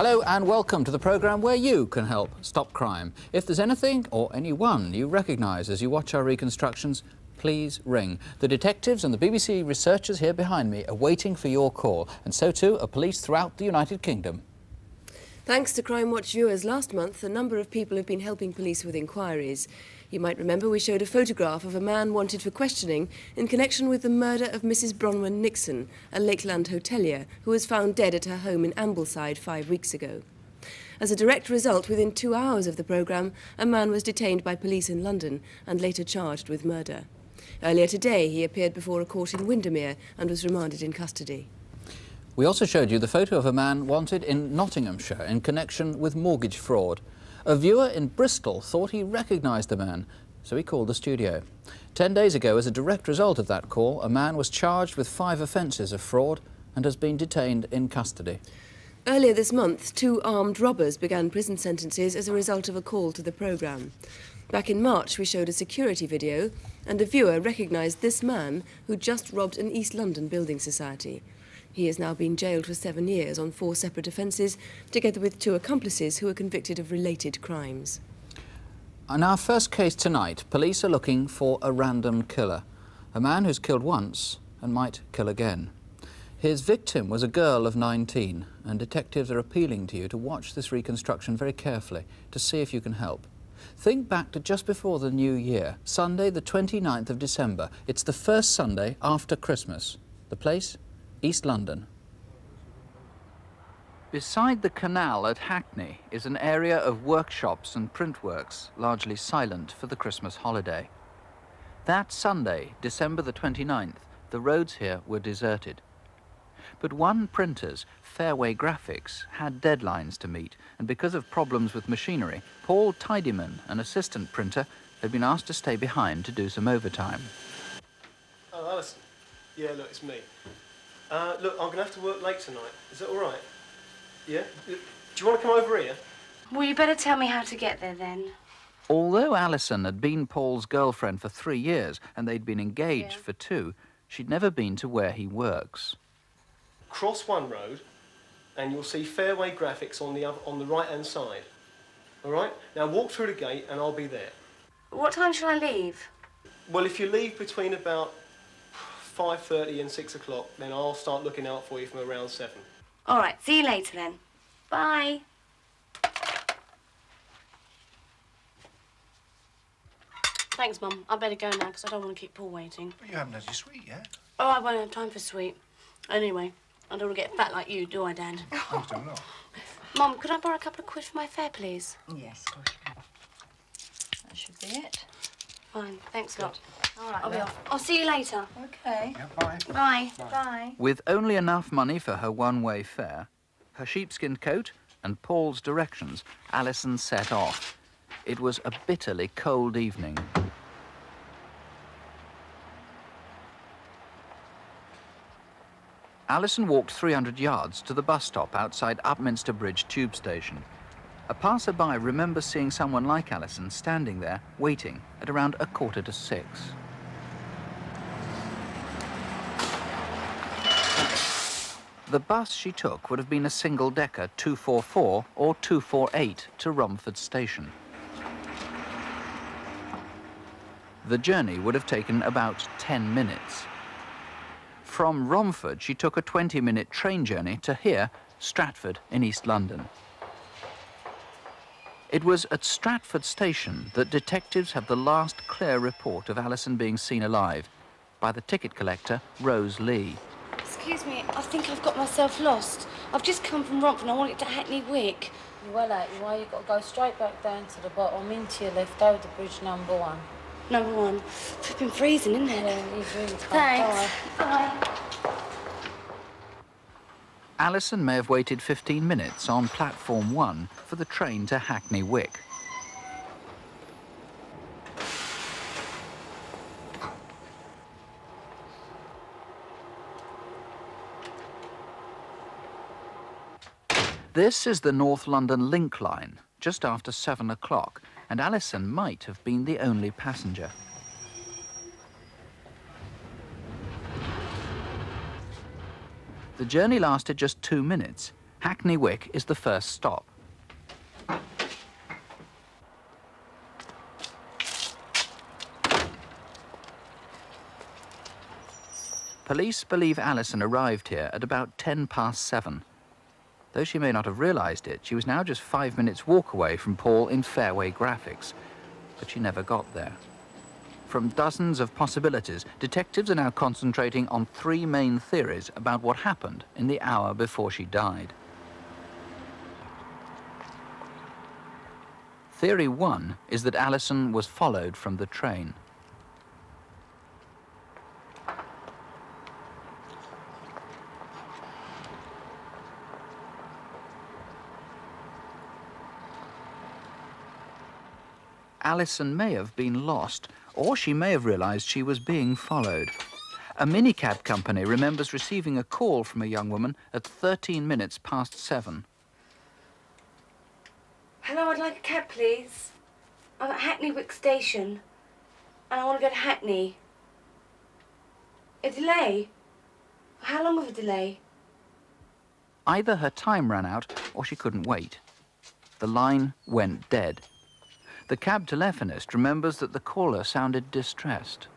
Hello and welcome to the programme where you can help stop crime. If there's anything or anyone you recognise as you watch our reconstructions, please ring. The detectives and the BBC researchers here behind me are waiting for your call, and so too are police throughout the United Kingdom. Thanks to Crimewatch viewers last month, a number of people have been helping police with inquiries. You might remember we showed a photograph of a man wanted for questioning in connection with the murder of Mrs. Bronwyn Nixon, a Lakeland hotelier who was found dead at her home in Ambleside 5 weeks ago. As a direct result, within 2 hours of the programme, a man was detained by police in London and later charged with murder. Earlier today, he appeared before a court in Windermere and was remanded in custody. We also showed you the photo of a man wanted in Nottinghamshire in connection with mortgage fraud. A viewer in Bristol thought he recognised the man, so he called the studio. 10 days ago, as a direct result of that call, a man was charged with 5 offences of fraud and has been detained in custody. Earlier this month, 2 armed robbers began prison sentences as a result of a call to the programme. Back in March, we showed a security video, and a viewer recognised this man who just robbed an East London building society. He has now been jailed for 7 years on 4 separate offences, together with 2 accomplices who were convicted of related crimes. In our first case tonight, police are looking for a random killer, a man who's killed once and might kill again. His victim was a girl of 19, and detectives are appealing to you to watch this reconstruction very carefully to see if you can help. Think back to just before the New Year, Sunday the 29th of December. It's the first Sunday after Christmas. The place? East London. Beside the canal at Hackney is an area of workshops and printworks, largely silent for the Christmas holiday. That Sunday, December the 29th, the roads here were deserted. But one printer's, Fairway Graphics, had deadlines to meet, and because of problems with machinery, Paul Tidyman, an assistant printer, had been asked to stay behind to do some overtime. Oh, Alison. Yeah, look, it's me. Look, I'm going to have to work late tonight. Is that all right? Yeah? Do you want to come over here? Well, you better tell me how to get there, then. Although Alison had been Paul's girlfriend for 3 years and they'd been engaged for 2, she'd never been to where he works. Cross one road, and you'll see Fairway Graphics on the right-hand side. All right? Now walk through the gate, and I'll be there. What time shall I leave? Well, if you leave between about 5:30 and 6 o'clock, then I'll start looking out for you from around 7. All right, see you later, then. Bye. Thanks, Mum. I better go now, because I don't want to keep Paul waiting. But you haven't had your sweet yet. Oh, I won't have time for sweet. Anyway, I don't want to get fat like you, do I, Dad? I do not. Mum, could I borrow a couple of quid for my fare, please? Yes, of course you can. That should be it. Fine, thanks a lot. All right, I'll be then. off. I'll see you later. Okay. Yeah, bye. Bye. Bye. With only enough money for her one-way fare, her sheepskin coat and Paul's directions, Alison set off. It was a bitterly cold evening. Alison walked 300 yards to the bus stop outside Upminster Bridge tube station. A passerby remembers seeing someone like Alison standing there, waiting, at around 5:45. The bus she took would have been a single-decker 244 or 248 to Romford Station. The journey would have taken about 10 minutes. From Romford, she took a 20-minute train journey to here, Stratford in East London. It was at Stratford Station that detectives had the last clear report of Alison being seen alive by the ticket collector, Rose Lee. Excuse me, I think I've got myself lost. I've just come from Romford and I want it to Hackney Wick. Well, why you've got to go straight back down to the bottom, into your left, over the bridge number 1. Number 1. It's been freezing, isn't it? Yeah, it's really cold. Thanks. Bye. Alison may have waited 15 minutes on platform 1 for the train to Hackney Wick. This is the North London Link line, just after 7 o'clock, and Alison might have been the only passenger. The journey lasted just 2 minutes, Hackney Wick is the first stop. Police believe Alison arrived here at about 7:10. Though she may not have realised it, she was now just 5 minutes' walk away from Paul in Fairway Graphics. But she never got there. From dozens of possibilities, detectives are now concentrating on 3 main theories about what happened in the hour before she died. Theory 1 is that Alison was followed from the train. Alison may have been lost, or she may have realised she was being followed. A minicab company remembers receiving a call from a young woman at 7:13. Hello, I'd like a cab, please. I'm at Hackney Wick Station, and I want to go to Hackney. A delay? How long of a delay? Either her time ran out, or she couldn't wait. The line went dead. The cab telephonist remembers that the caller sounded distressed.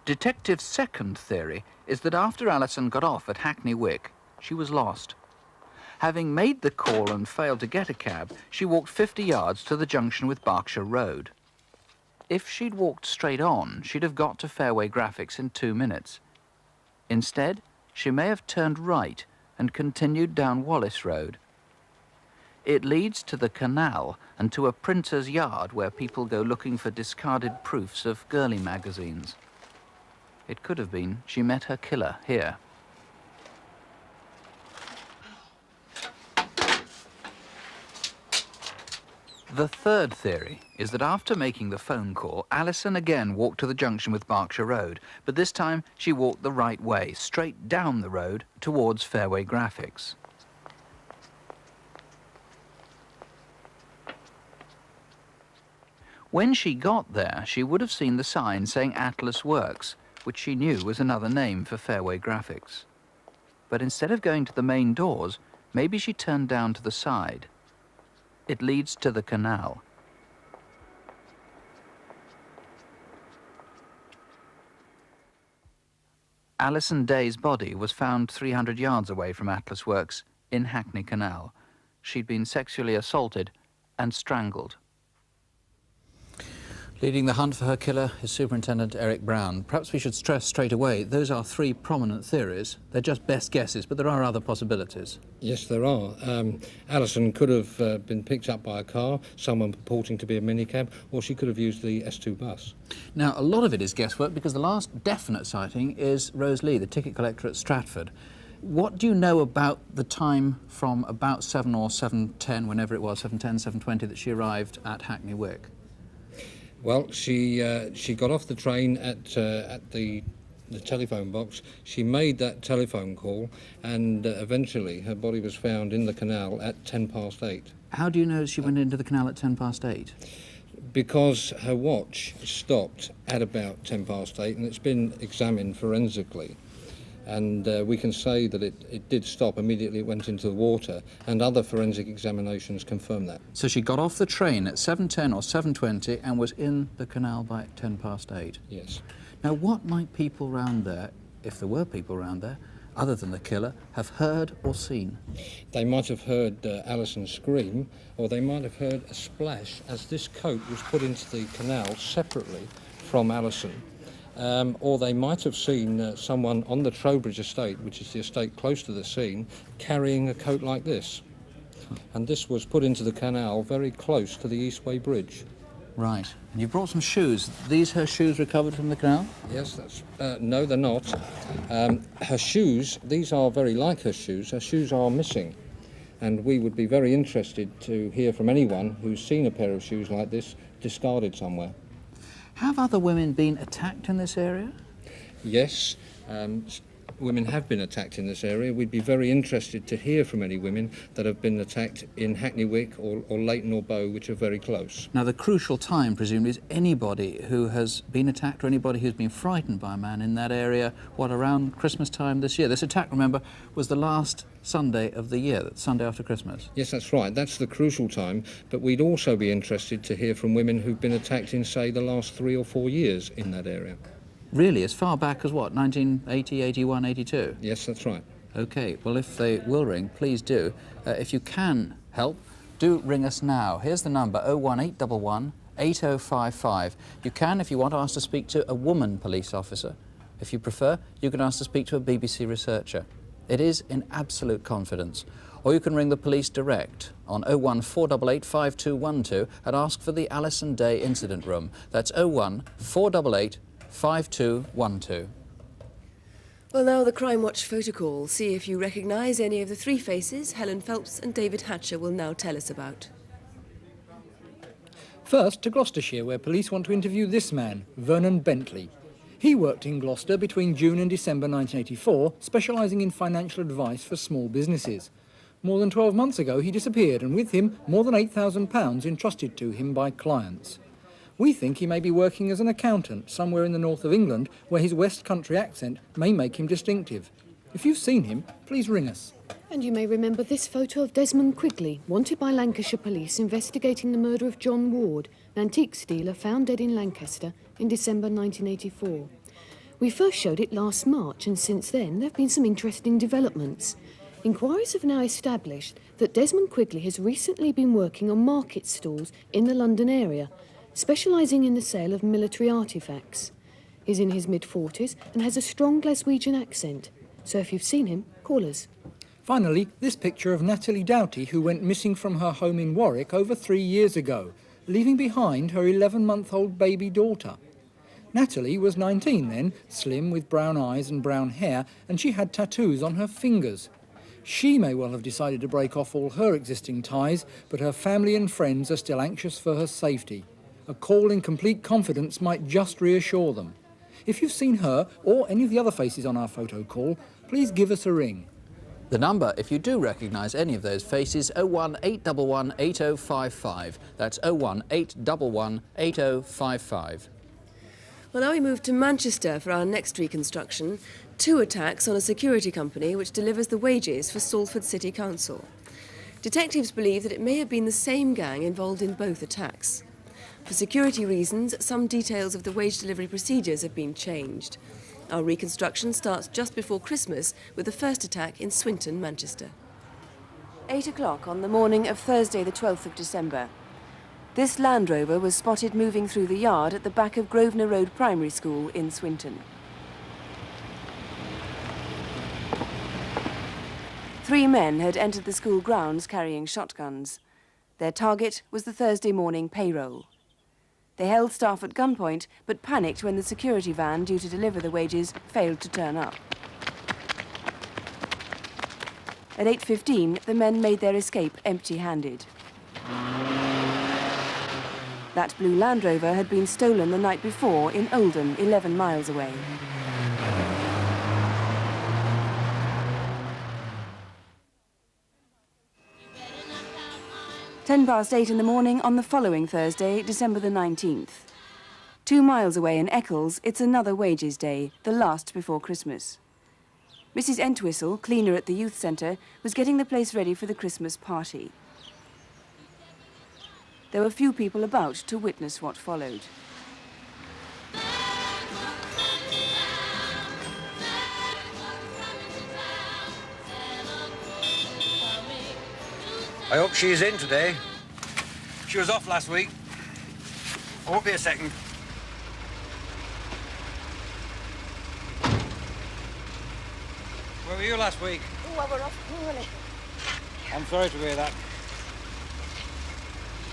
Detective's second theory is that after Alison got off at Hackney Wick, she was lost. Having made the call and failed to get a cab, she walked 50 yards to the junction with Berkshire Road. If she'd walked straight on, she'd have got to Fairway Graphics in 2 minutes. Instead, she may have turned right and continued down Wallace Road. It leads to the canal and to a printer's yard where people go looking for discarded proofs of girly magazines. It could have been she met her killer here. The third theory is that after making the phone call, Alison again walked to the junction with Berkshire Road, but this time she walked the right way, straight down the road towards Fairway Graphics. When she got there, she would have seen the sign saying Atlas Works, which she knew was another name for Fairway Graphics. But instead of going to the main doors, maybe she turned down to the side. It leads to the canal. Alison Day's body was found 300 yards away from Atlas Works in Hackney Canal. She'd been sexually assaulted and strangled. Leading the hunt for her killer is Superintendent Eric Brown. Perhaps we should stress straight away, those are 3 prominent theories. They're just best guesses, but there are other possibilities. Yes, there are. Alison could have been picked up by a car, someone purporting to be a minicab, or she could have used the S2 bus. Now, a lot of it is guesswork because the last definite sighting is Rose Lee, the ticket collector at Stratford. What do you know about the time from about 7 or 7:10, whenever it was, 7:10, 7:20, that she arrived at Hackney Wick? Well, she got off the train at the telephone box. She made that telephone call, and eventually her body was found in the canal at 8:10. How do you know she went into the canal at 8:10? Because her watch stopped at about 8:10, and it's been examined forensically. And we can say that it did stop immediately. It went into the water, and other forensic examinations confirm that. So she got off the train at 7:10 or 7:20 and was in the canal by 8:10? Yes. Now, what might people round there, if there were people round there, other than the killer, have heard or seen? They might have heard Alison scream, or they might have heard a splash as this coat was put into the canal separately from Alison. Or they might have seen someone on the Trowbridge estate, which is the estate close to the scene, carrying a coat like this. And this was put into the canal very close to the Eastway Bridge. Right. And you brought some shoes. These her shoes recovered from the canal? Yes, that's... no, they're not. Her shoes, these are very like her shoes. Her shoes are missing. And we would be very interested to hear from anyone who's seen a pair of shoes like this discarded somewhere. Have other women been attacked in this area? Yes. women have been attacked in this area. We'd be very interested to hear from any women that have been attacked in Hackney Wick or Leighton or Bow, which are very close. Now, the crucial time, presumably, is anybody who has been attacked or anybody who's been frightened by a man in that area, what, around Christmas time this year? This attack, remember, was the last Sunday of the year, Sunday after Christmas. Yes, that's right. That's the crucial time. But we'd also be interested to hear from women who've been attacked in, say, the last 3 or 4 years in that area. Really, as far back as what, 1980, 81, 82? Yes, that's right. OK, well, if they will ring, please do. If you can help, do ring us now. Here's the number, 01811 8055. You can, if you want, ask to speak to a woman police officer. If you prefer, you can ask to speak to a BBC researcher. It is in absolute confidence. Or you can ring the police direct on 01488 5212 and ask for the Alison Day Incident Room. That's 01488 5212. Well, now the Crimewatch photo call. See if you recognise any of the three faces Helen Phelps and David Hatcher will now tell us about. First to Gloucestershire, where police want to interview this man, Vernon Bentley. He worked in Gloucester between June and December 1984, specialising in financial advice for small businesses. More than 12 months ago, he disappeared, and with him, more than £8,000 entrusted to him by clients. We think he may be working as an accountant somewhere in the north of England, where his West Country accent may make him distinctive. If you've seen him, please ring us. And you may remember this photo of Desmond Quigley, wanted by Lancashire police investigating the murder of John Ward, an antiques dealer found dead in Lancaster in December 1984. We first showed it last March, and since then there have been some interesting developments. Inquiries have now established that Desmond Quigley has recently been working on market stalls in the London area, specialising in the sale of military artefacts. He's in his mid-40s and has a strong Glaswegian accent. So if you've seen him, call us. Finally, this picture of Natalie Doughty, who went missing from her home in Warwick over 3 years ago, leaving behind her 11-month-old baby daughter. Natalie was 19 then, slim with brown eyes and brown hair, and she had tattoos on her fingers. She may well have decided to break off all her existing ties, but her family and friends are still anxious for her safety. A call in complete confidence might just reassure them. If you've seen her or any of the other faces on our photo call, please give us a ring. The number, if you do recognise any of those faces, 01811 8055. That's 01811 8055. Well, now we move to Manchester for our next reconstruction. 2 attacks on a security company which delivers the wages for Salford City Council. Detectives believe that it may have been the same gang involved in both attacks. For security reasons, some details of the wage delivery procedures have been changed. Our reconstruction starts just before Christmas with the first attack in Swinton, Manchester. 8 o'clock on the morning of Thursday the 12th of December. This Land Rover was spotted moving through the yard at the back of Grosvenor Road Primary School in Swinton. 3 men had entered the school grounds carrying shotguns. Their target was the Thursday morning payroll. They held staff at gunpoint, but panicked when the security van due to deliver the wages failed to turn up. At 8:15, the men made their escape empty-handed. That blue Land Rover had been stolen the night before in Oldham, 11 miles away. Ten past 8 in the morning on the following Thursday, December the 19th. 2 miles away in Eccles, it's another wages day, the last before Christmas. Mrs. Entwistle, cleaner at the youth centre, was getting the place ready for the Christmas party. There were few people about to witness what followed. I hope she's in today. She was off last week. I won't be a second. Where were you last week? Oh, I were off poorly. I'm sorry to hear that.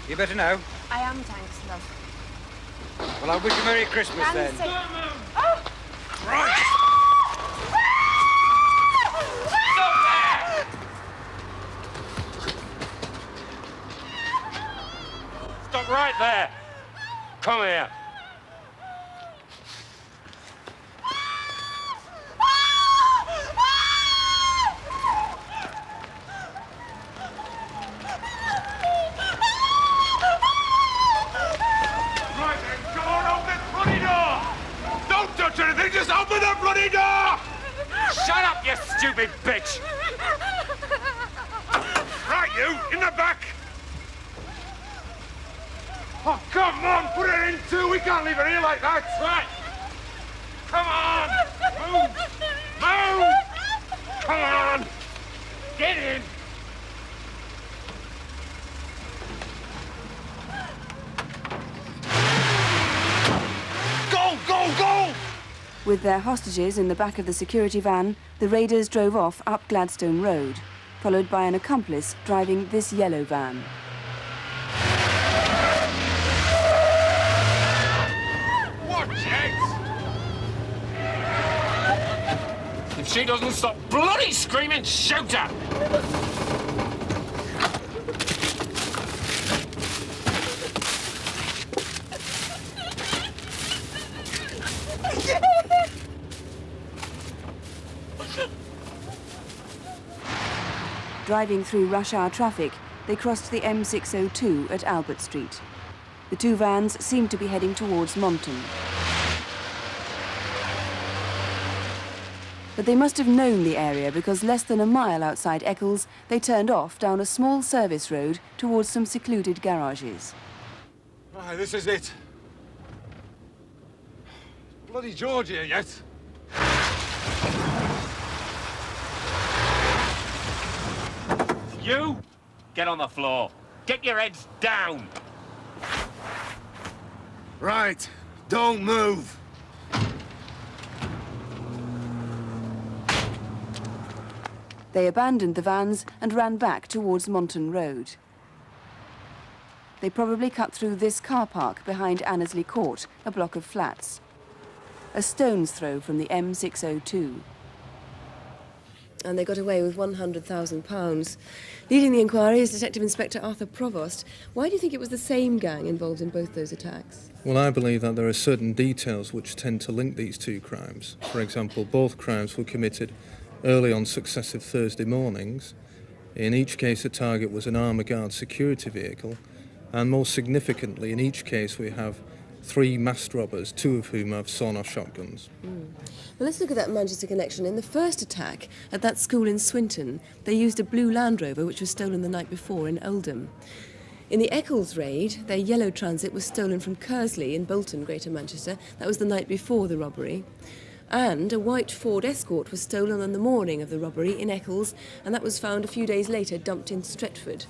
You better now? I am, thanks, love. Well, I wish you Merry Christmas then. Oh! Right! Stop right there! Come here. just open the bloody door! Shut up, you stupid bitch! Right, you, in the back! Oh, come on, put her in too! We can't leave her here like that! Right! Come on! Move! Move! Come on! Get in! Go, go, go! With their hostages in the back of the security van, the raiders drove off up Gladstone Road, followed by an accomplice driving this yellow van. Watch it! If she doesn't stop bloody screaming, shoot her! Driving through rush hour traffic, they crossed the M602 at Albert Street. The two vans seemed to be heading towards Monton. But they must have known the area because less than a mile outside Eccles, they turned off down a small service road towards some secluded garages. Right, this is it. Bloody George here yet. You, get on the floor. Get your heads down. Right, don't move. They abandoned the vans and ran back towards Monton Road. They probably cut through this car park behind Annesley Court, a block of flats. A stone's throw from the M602. And they got away with £100,000. Leading the inquiry is Detective Inspector Arthur Provost. Why do you think it was the same gang involved in both those attacks? Well, I believe that there are certain details which tend to link these two crimes. For example, both crimes were committed early on successive Thursday mornings. In each case, the target was an armoured guard security vehicle, and most significantly, in each case, we have 3 masked robbers, 2 of whom have sawn-off shotguns. Well, let's look at that Manchester connection. In the first attack at that school in Swinton, they used a blue Land Rover which was stolen the night before in Oldham. In the Eccles raid, their yellow Transit was stolen from Kersley in Bolton, Greater Manchester. That was the night before the robbery. And a white Ford Escort was stolen on the morning of the robbery in Eccles, and that was found a few days later dumped in Stretford.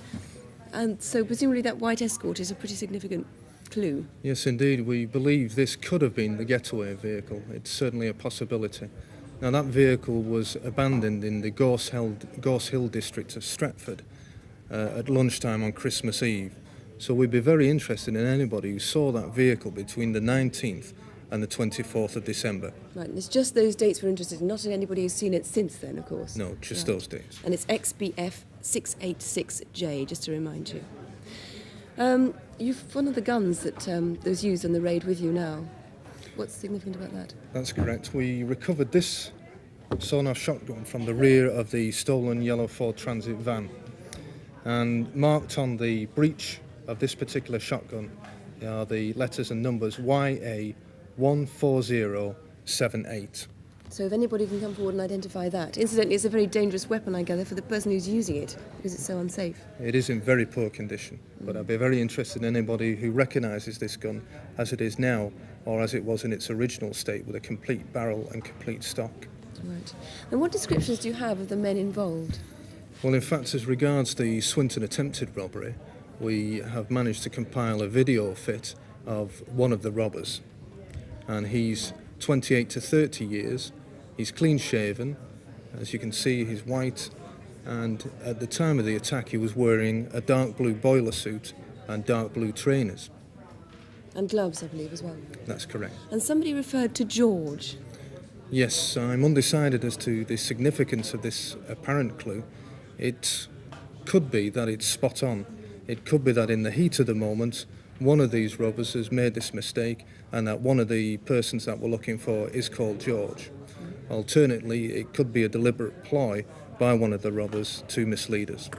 And so presumably that white Escort is a pretty significant clue. Yes, indeed. We believe this could have been the getaway vehicle. It's certainly a possibility. Now, that vehicle was abandoned in the Gorse Hill district of Stretford at lunchtime on Christmas Eve. So we'd be very interested in anybody who saw that vehicle between the 19th and the 24th of December. Right, and it's just those dates we're interested in, not in anybody who's seen it since then, of course. No, just those dates. And it's XBF 686J, just to remind you. You've one of the guns that was used on the raid with you now. What's significant about that? That's correct. We recovered this sawn-off shotgun from the rear of the stolen yellow Ford Transit van. And marked on the breech of this particular shotgun are the letters and numbers YA14078. So if anybody can come forward and identify that. Incidentally, it's a very dangerous weapon, I gather, for the person who's using it, because it's so unsafe. It is in very poor condition, but I'd be very interested in anybody who recognises this gun as it is now, or as it was in its original state, with a complete barrel and complete stock. Right. And what descriptions do you have of the men involved? Well, in fact, as regards the Swinton attempted robbery, we have managed to compile a video fit of one of the robbers. And he's 28 to 30 years. He's clean-shaven. As you can see, he's white. And at the time of the attack, he was wearing a dark blue boiler suit and dark blue trainers. And gloves, I believe, as well. That's correct. And somebody referred to George. Yes, I'm undecided as to the significance of this apparent clue. It could be that it's spot on. It could be that in the heat of the moment, one of these robbers has made this mistake and that one of the persons that we're looking for is called George. Alternately, it could be a deliberate ploy by one of the robbers to mislead us.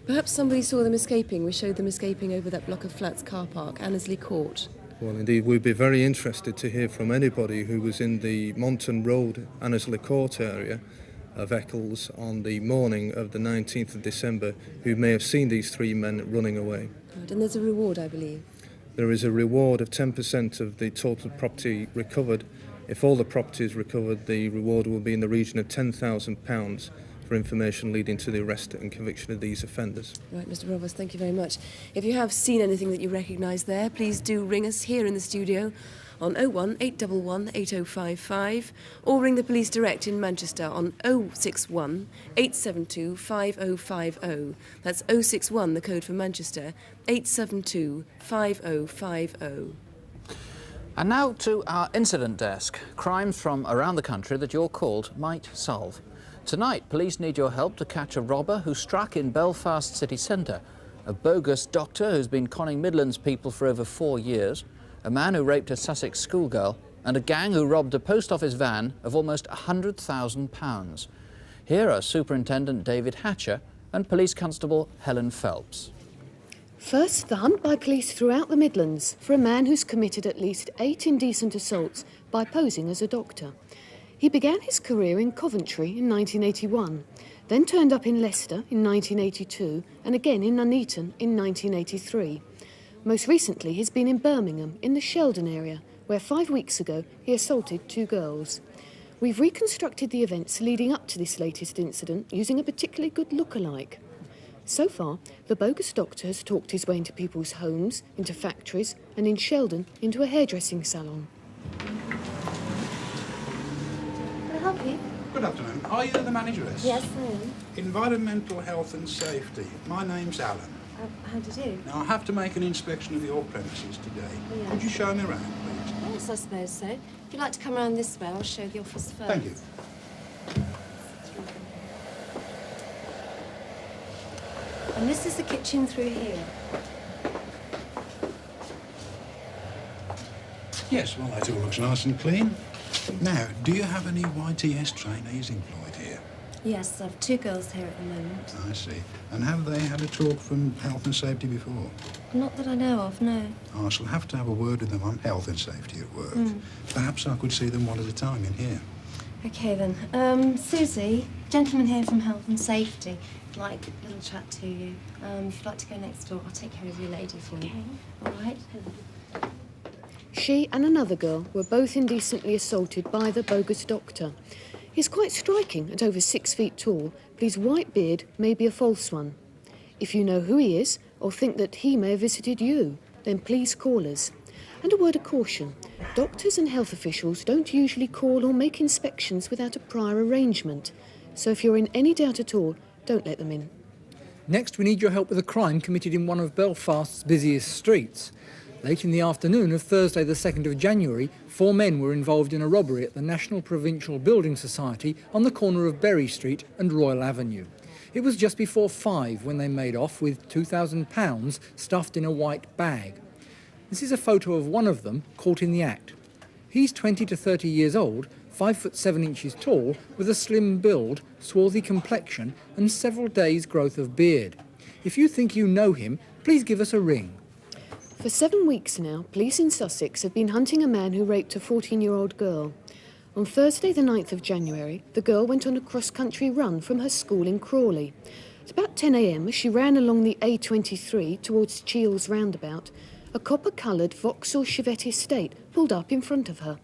Perhaps somebody saw them escaping. We showed them escaping over that block of flats car park, Annesley Court. Well, indeed, we'd be very interested to hear from anybody who was in the Monton Road, Annesley Court area of Eccles on the morning of the 19th of December, who may have seen these three men running away. Right, and there's a reward, I believe. There is a reward of 10% of the total property recovered. If all the property is recovered, the reward will be in the region of £10,000 for information leading to the arrest and conviction of these offenders. Right, Mr. Roberts, thank you very much. If you have seen anything that you recognise there, please do ring us here in the studio on 01 811 8055 or ring the police direct in Manchester on 061 872 5050. That's 061, the code for Manchester, 872 5050. And now to our incident desk. Crimes from around the country that your call might solve. Tonight, police need your help to catch a robber who struck in Belfast city centre, a bogus doctor who's been conning Midlands people for over 4 years, a man who raped a Sussex schoolgirl, and a gang who robbed a post office van of almost £100,000. Here are Superintendent David Hatcher and Police Constable Helen Phelps. First, the hunt by police throughout the Midlands for a man who's committed at least 8 indecent assaults by posing as a doctor. He began his career in Coventry in 1981, then turned up in Leicester in 1982 and again in Nuneaton in 1983. Most recently, he's been in Birmingham, in the Sheldon area, where 5 weeks ago he assaulted 2 girls. We've reconstructed the events leading up to this latest incident using a particularly good look-alike. So far, the bogus doctor has talked his way into people's homes, into factories, and in Sheldon, into a hairdressing salon. Can I help you? Good afternoon. Are you the manageress? Yes, I am. Environmental Health and Safety. My name's Alan. How do you do? Now, I have to make an inspection of your premises today. Yeah. Could you show me around, please? Yes, I suppose so. If you'd like to come around this way, I'll show the office first. Thank you. And this is the kitchen through here. Yes, well, that all looks nice and clean. Now, do you have any YTS trainees employed here? Yes, I've 2 girls here at the moment. I see. And have they had a talk from health and safety before? Not that I know of, no. I shall have to have a word with them on health and safety at work. Perhaps I could see them one at a time in here. OK, then. Susie, gentleman here from Health and Safety. I'd like a little chat to you. If you'd like to go next door, I'll take care of your lady for you. All right? She and another girl were both indecently assaulted by the bogus doctor. He's quite striking at over 6 feet tall, but his white beard may be a false one. If you know who he is, or think that he may have visited you, then please call us. And a word of caution, doctors and health officials don't usually call or make inspections without a prior arrangement. So if you're in any doubt at all, don't let them in. Next, we need your help with a crime committed in one of Belfast's busiest streets. Late in the afternoon of Thursday the 2nd of January, 4 men were involved in a robbery at the National Provincial Building Society on the corner of Berry Street and Royal Avenue. It was just before 5 when they made off with £2,000 stuffed in a white bag. This is a photo of one of them caught in the act. He's 20 to 30 years old, 5 foot 7 inches tall, with a slim build, swarthy complexion and several days' growth of beard. If you think you know him, please give us a ring. For 7 weeks now, police in Sussex have been hunting a man who raped a 14-year-old girl. On Thursday the 9th of January, the girl went on a cross-country run from her school in Crawley. At about 10 a.m, as she ran along the A23 towards Cheels roundabout, a copper-coloured Vauxhall Chevette Estate pulled up in front of her.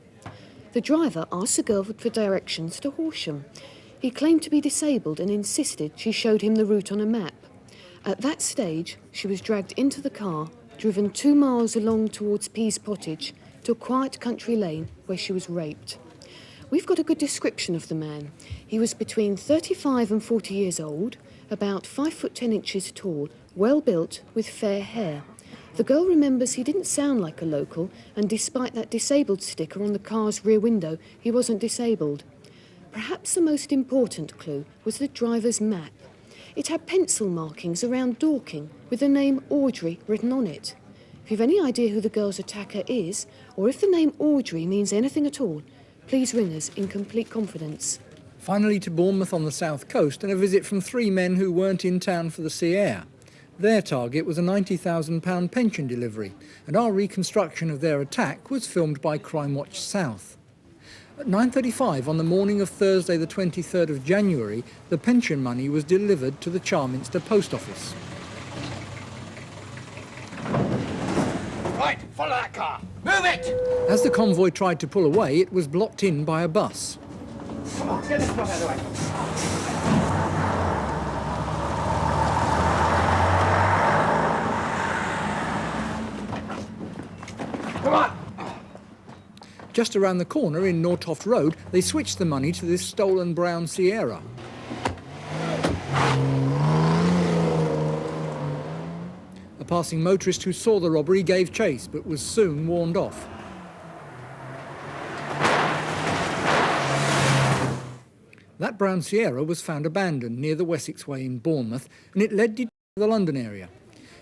The driver asked the girl for directions to Horsham. He claimed to be disabled and insisted she showed him the route on a map. At that stage, she was dragged into the car, driven 2 miles along towards Pease Pottage to a quiet country lane where she was raped. We've got a good description of the man. He was between 35 and 40 years old, about 5 foot 10 inches tall, well built, with fair hair. The girl remembers he didn't sound like a local, and despite that disabled sticker on the car's rear window, he wasn't disabled. Perhaps the most important clue was the driver's map. It had pencil markings around Dorking with the name Audrey written on it. If you've any idea who the girl's attacker is, or if the name Audrey means anything at all, please ring us in complete confidence. Finally to Bournemouth on the south coast and a visit from 3 men who weren't in town for the sea air. Their target was a £90,000 pension delivery, and our reconstruction of their attack was filmed by Crimewatch South. At 9:35 on the morning of Thursday the 23rd of January, the pension money was delivered to the Charminster Post Office. Right, follow that car. Move it! As the convoy tried to pull away, it was blocked in by a bus. Come on, get this stuff out of the way. Come on! Just around the corner in Nortoft Road, they switched the money to this stolen brown Sierra. A passing motorist who saw the robbery gave chase, but was soon warned off. That brown Sierra was found abandoned near the Wessex Way in Bournemouth, and it led to the London area.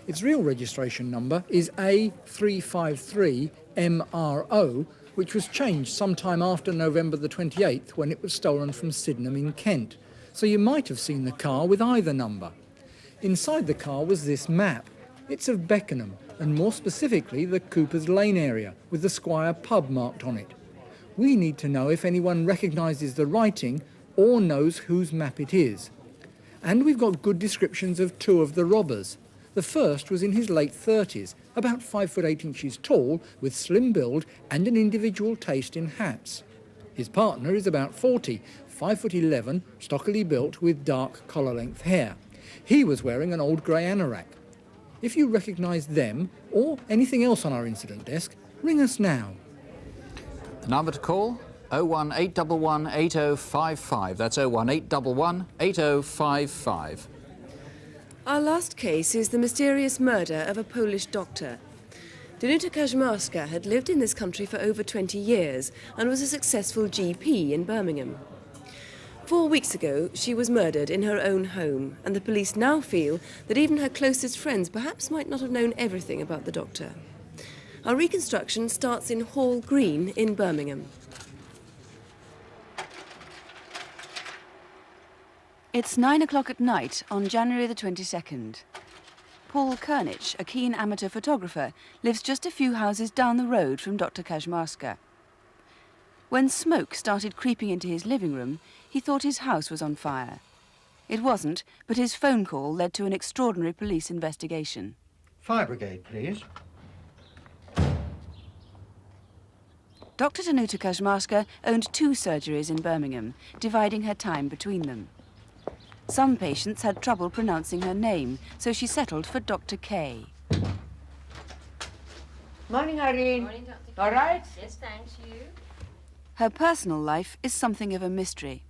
Its real registration number is A353MRO, which was changed sometime after November the 28th when it was stolen from Sydenham in Kent. So you might have seen the car with either number. Inside the car was this map. It's of Beckenham, and more specifically the Cooper's Lane area, with the Squire pub marked on it. We need to know if anyone recognises the writing or knows whose map it is. And we've got good descriptions of two of the robbers. The first was in his late 30s, about 5'8" tall, with slim build and an individual taste in hats. His partner is about 40, 5'11", stockily built with dark collar-length hair. He was wearing an old grey anorak. If you recognise them, or anything else on our incident desk, ring us now. The number to call? 01811 8055. That's 01811 8055. Our last case is the mysterious murder of a Polish doctor. Danuta Kaczmarska had lived in this country for over 20 years and was a successful GP in Birmingham. 4 weeks ago, she was murdered in her own home, and the police now feel that even her closest friends perhaps might not have known everything about the doctor. Our reconstruction starts in Hall Green in Birmingham. It's 9 o'clock at night on January the 22nd. Paul Kernich, a keen amateur photographer, lives just a few houses down the road from Dr. Kaczmarska. When smoke started creeping into his living room, he thought his house was on fire. It wasn't, but his phone call led to an extraordinary police investigation. Fire brigade, please. Dr. Danuta Kaczmarska owned 2 surgeries in Birmingham, dividing her time between them. Some patients had trouble pronouncing her name, so she settled for Dr. K. Morning, Irene. Morning, Dr. All right? Yes, thanks. You? Her personal life is something of a mystery.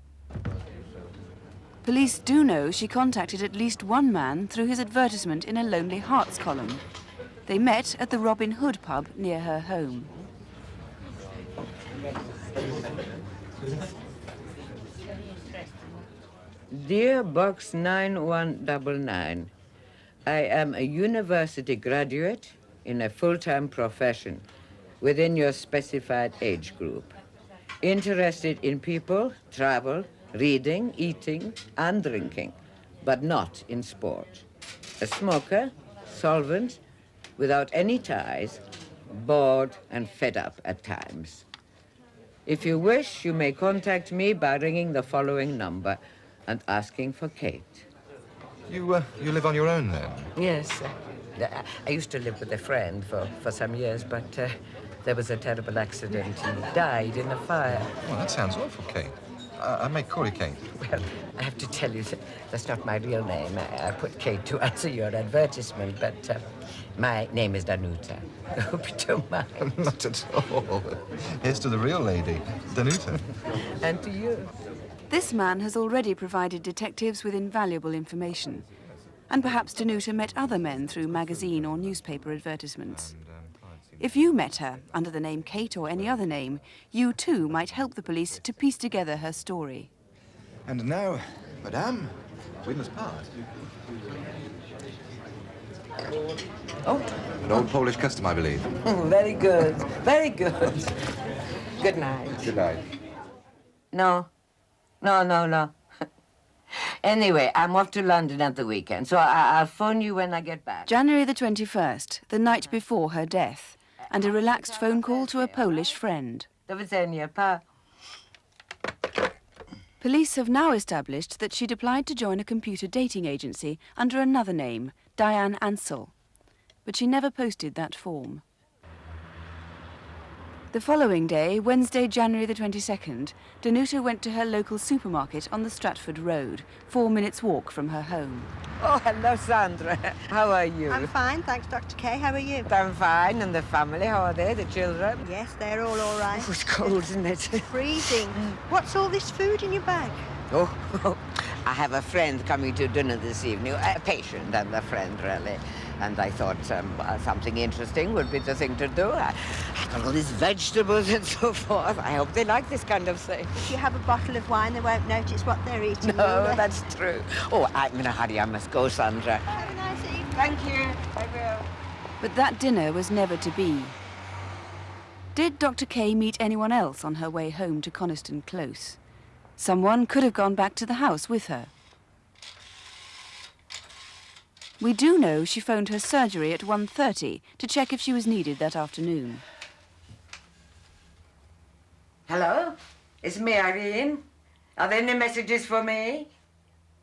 Police do know she contacted at least one man through his advertisement in a Lonely Hearts column. They met at the Robin Hood pub near her home. Dear Box 9199, I am a university graduate in a full-time profession within your specified age group. Interested in people, travel, reading, eating, and drinking, but not in sport. A smoker, solvent, without any ties, bored and fed up at times. If you wish, you may contact me by ringing the following number and asking for Kate. You live on your own, then? Yes. I used to live with a friend for some years, but there was a terrible accident. He died in a fire. Well, that sounds awful, Kate. I may call you Kate. Well, I have to tell you, that's not my real name. I put Kate to answer your advertisement, but my name is Danuta. I hope you don't mind. Not at all. Here's to the real lady, Danuta. And to you. This man has already provided detectives with invaluable information. And perhaps Danuta met other men through magazine or newspaper advertisements. If you met her under the name Kate or any other name, you too might help the police to piece together her story. And now, Madame, we must part. Oh. An old Polish custom, I believe. Very good. Very good. Good night. Good night. No. No. Anyway, I'm off to London at the weekend, so I'll phone you when I get back. January the 21st, the night before her death, and a relaxed phone call to a Polish friend. Do widzenia, pa. Police have now established that she'd applied to join a computer dating agency under another name, Diane Ansell, but she never posted that form. The following day, Wednesday, January the 22nd, Danuta went to her local supermarket on the Stratford Road, 4 minutes' walk from her home. Oh, hello, Sandra. How are you? I'm fine, thanks, Dr. Kay. How are you? I'm fine. And the family, how are they, the children? Yes, they're all right. Oh, it's cold, isn't it? Freezing. What's all this food in your bag? Oh, I have a friend coming to dinner this evening, a patient and a friend, really. And I thought something interesting would be the thing to do. I got all these vegetables and so forth. I hope they like this kind of thing. If you have a bottle of wine, they won't notice what they're eating. No, that's true. Oh, I'm in a hurry. I must go, Sandra. Have a nice evening. Thank you. I will. But that dinner was never to be. Did Dr. Kay meet anyone else on her way home to Coniston Close? Someone could have gone back to the house with her. We do know she phoned her surgery at 1:30 to check if she was needed that afternoon. Hello? It's me, Irene. Are there any messages for me?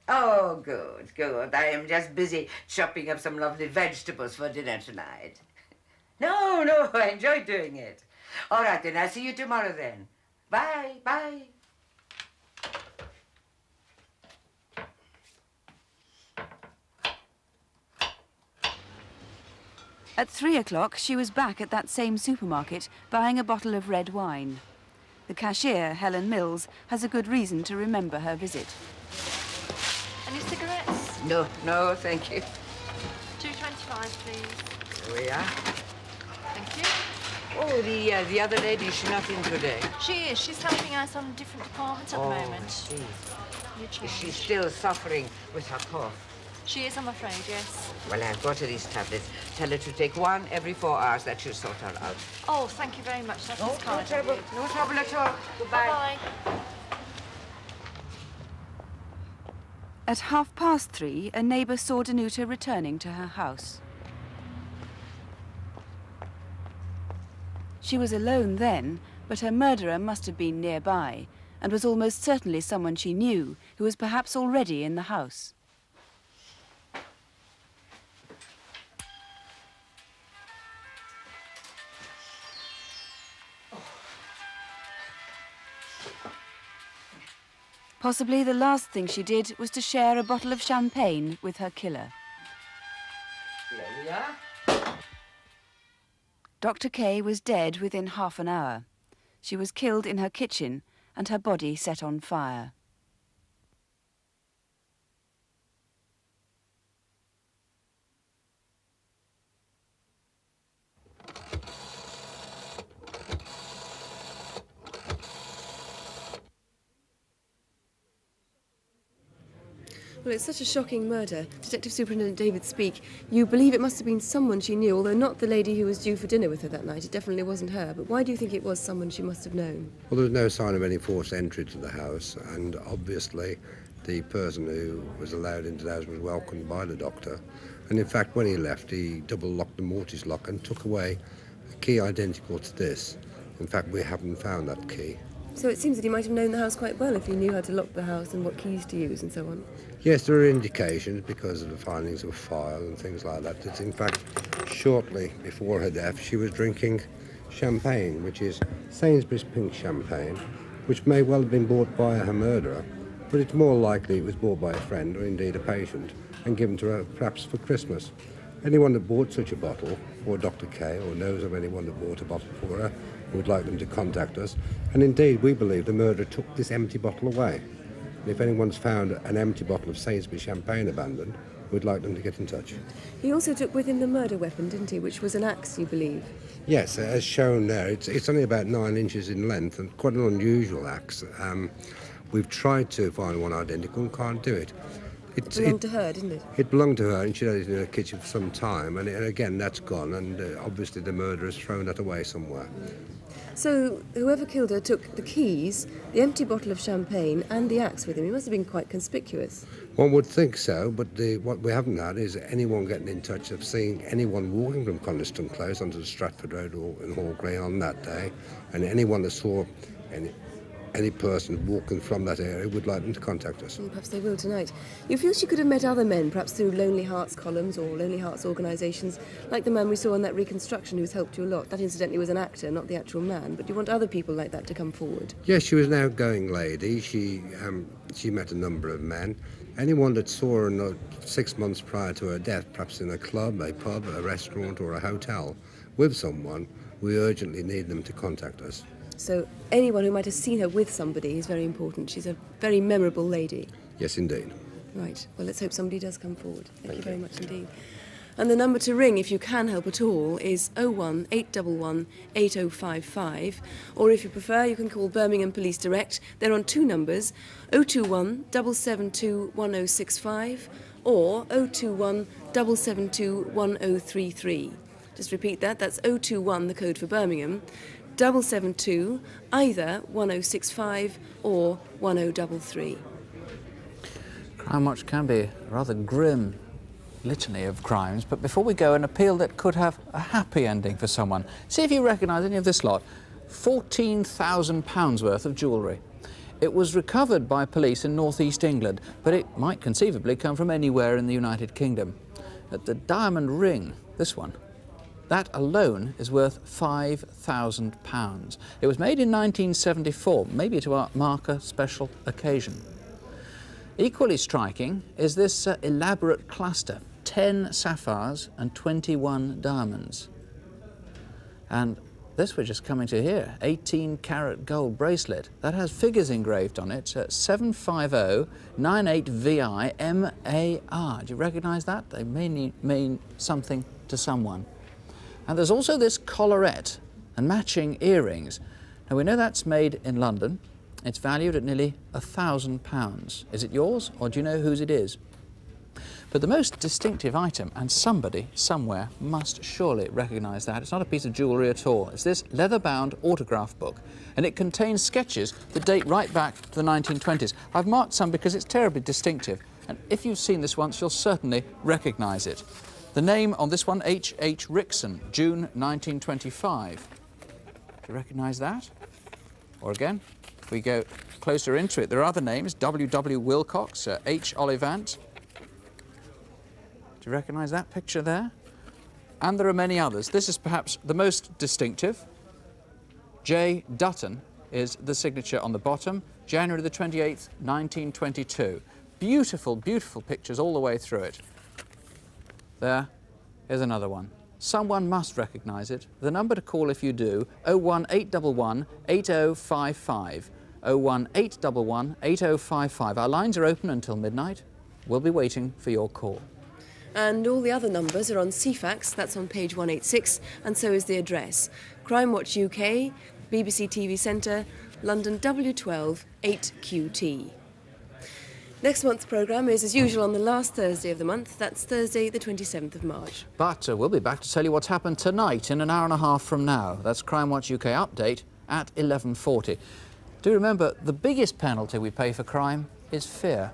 Oh, good, good. I am just busy chopping up some lovely vegetables for dinner tonight. No, I enjoy doing it. All right, then. I'll see you tomorrow, then. Bye, bye. At 3 o'clock, she was back at that same supermarket buying a bottle of red wine. The cashier, Helen Mills, has a good reason to remember her visit. Any cigarettes? No, thank you. 2.25, please. Here we are. Thank you. Oh, the other lady, she's not in today. She is. She's helping out on a different department at the moment. Geez. Is she still suffering with her cough? She is, I'm afraid, yes. Well, I've got her these tablets. Tell her to take one every 4 hours. That should sort her out. Oh, thank you very much. That's No kind of trouble. you. No trouble at all. Goodbye. Bye-bye. At 3:30, a neighbour saw Danuta returning to her house. She was alone then, but her murderer must have been nearby, and was almost certainly someone she knew, who was perhaps already in the house. Possibly the last thing she did was to share a bottle of champagne with her killer. Here we are. Dr. Kay was dead within half an hour. She was killed in her kitchen and her body set on fire. Well, it's such a shocking murder. Detective Superintendent David Speake, you believe it must have been someone she knew, although not the lady who was due for dinner with her that night. It definitely wasn't her. But why do you think it was someone she must have known? Well, there was no sign of any forced entry to the house, and obviously the person who was allowed into the house was welcomed by the doctor. And in fact, when he left, he double-locked the mortise lock and took away a key identical to this. In fact, we haven't found that key. So it seems that he might have known the house quite well if he knew how to lock the house and what keys to use and so on. Yes, there are indications because of the findings of a file and things like that. That in fact, shortly before her death, she was drinking champagne, which is Sainsbury's pink champagne, which may well have been bought by her murderer, but it's more likely it was bought by a friend or indeed a patient and given to her perhaps for Christmas. Anyone that bought such a bottle for Dr. Kay or knows of anyone that bought a bottle for her would like them to contact us. And indeed, we believe the murderer took this empty bottle away. And if anyone's found an empty bottle of Sainsbury's champagne abandoned, we'd like them to get in touch. He also took with him the murder weapon, didn't he, which was an axe, you believe? Yes, as shown there, it's only about 9 inches in length and quite an unusual axe. We've tried to find one identical and can't do it. It belonged to her, didn't it? It belonged to her, and she had it in her kitchen for some time, and again, that's gone, and obviously the murderer has thrown that away somewhere. So, whoever killed her took the keys, the empty bottle of champagne and the axe with him. He must have been quite conspicuous. One would think so, but what we haven't had is anyone getting in touch of seeing anyone walking from Coniston Close onto the Stratford Road or in Hall Green on that day, and anyone that saw any person walking from that area would like them to contact us. Well, perhaps they will tonight. You feel she could have met other men, perhaps through Lonely Hearts columns or Lonely Hearts organisations, like the man we saw in that reconstruction who's helped you a lot. That, incidentally, was an actor, not the actual man, but you want other people like that to come forward. Yes, she was an outgoing lady. She met a number of men. Anyone that saw her 6 months prior to her death, perhaps in a club, a pub, a restaurant or a hotel with someone, we urgently need them to contact us. So anyone who might have seen her with somebody is very important. She's a very memorable lady. Yes, indeed. Right. Well, let's hope somebody does come forward. Thank you very much indeed. And the number to ring, if you can help at all, is 01811 8055. Or if you prefer, you can call Birmingham Police Direct. They're on two numbers, 021 772 1065 or 021 772 1033. Just repeat that. That's 021, the code for Birmingham, 772, either 1065 or 1033. Crimewatch can be a rather grim litany of crimes, but before we go, an appeal that could have a happy ending for someone. See if you recognise any of this lot. £14,000 worth of jewellery. It was recovered by police in northeast England, but it might conceivably come from anywhere in the United Kingdom. At the diamond ring, this one, that alone is worth £5,000. It was made in 1974, maybe to mark a special occasion. Equally striking is this elaborate cluster, 10 sapphires and 21 diamonds. And this we're just coming to here, 18-carat gold bracelet. That has figures engraved on it, 75098VIMAR. Do you recognise that? They may mean something to someone. And there's also this collarette and matching earrings. Now, we know that's made in London. It's valued at nearly £1,000. Is it yours, or do you know whose it is? But the most distinctive item, and somebody somewhere must surely recognise that, it's not a piece of jewellery at all. It's this leather-bound autograph book, and it contains sketches that date right back to the 1920s. I've marked some because it's terribly distinctive, and if you've seen this once, you'll certainly recognise it. The name on this one, H.H. Rickson, June 1925. Do you recognise that? Or again, if we go closer into it, there are other names, W.W. Wilcox, H. Ollivant. Do you recognise that picture there? And there are many others. This is perhaps the most distinctive. J. Dutton is the signature on the bottom, January the 28th, 1922. Beautiful, beautiful pictures all the way through it. There is another one. Someone must recognise it. The number to call if you do, 01811 8055. 01811 8055. Our lines are open until midnight. We'll be waiting for your call. And all the other numbers are on CFAX, that's on page 186, and so is the address. Crimewatch UK, BBC TV Centre, London W12 8QT. Next month's programme is, as usual, on the last Thursday of the month. That's Thursday, the 27th of March. But we'll be back to tell you what's happened tonight in an hour and a half from now. That's Crimewatch UK Update at 11:40. Do remember, the biggest penalty we pay for crime is fear.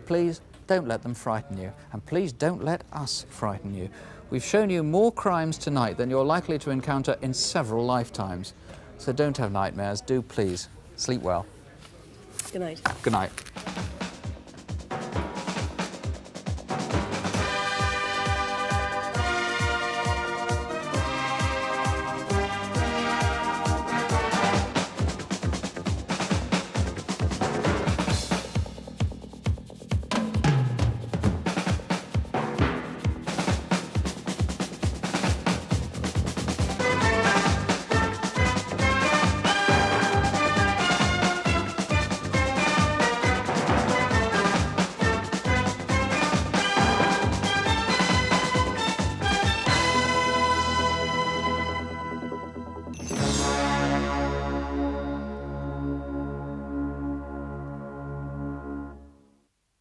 Please don't let them frighten you, and please don't let us frighten you. We've shown you more crimes tonight than you're likely to encounter in several lifetimes. So don't have nightmares. Do please sleep well. Good night. Good night.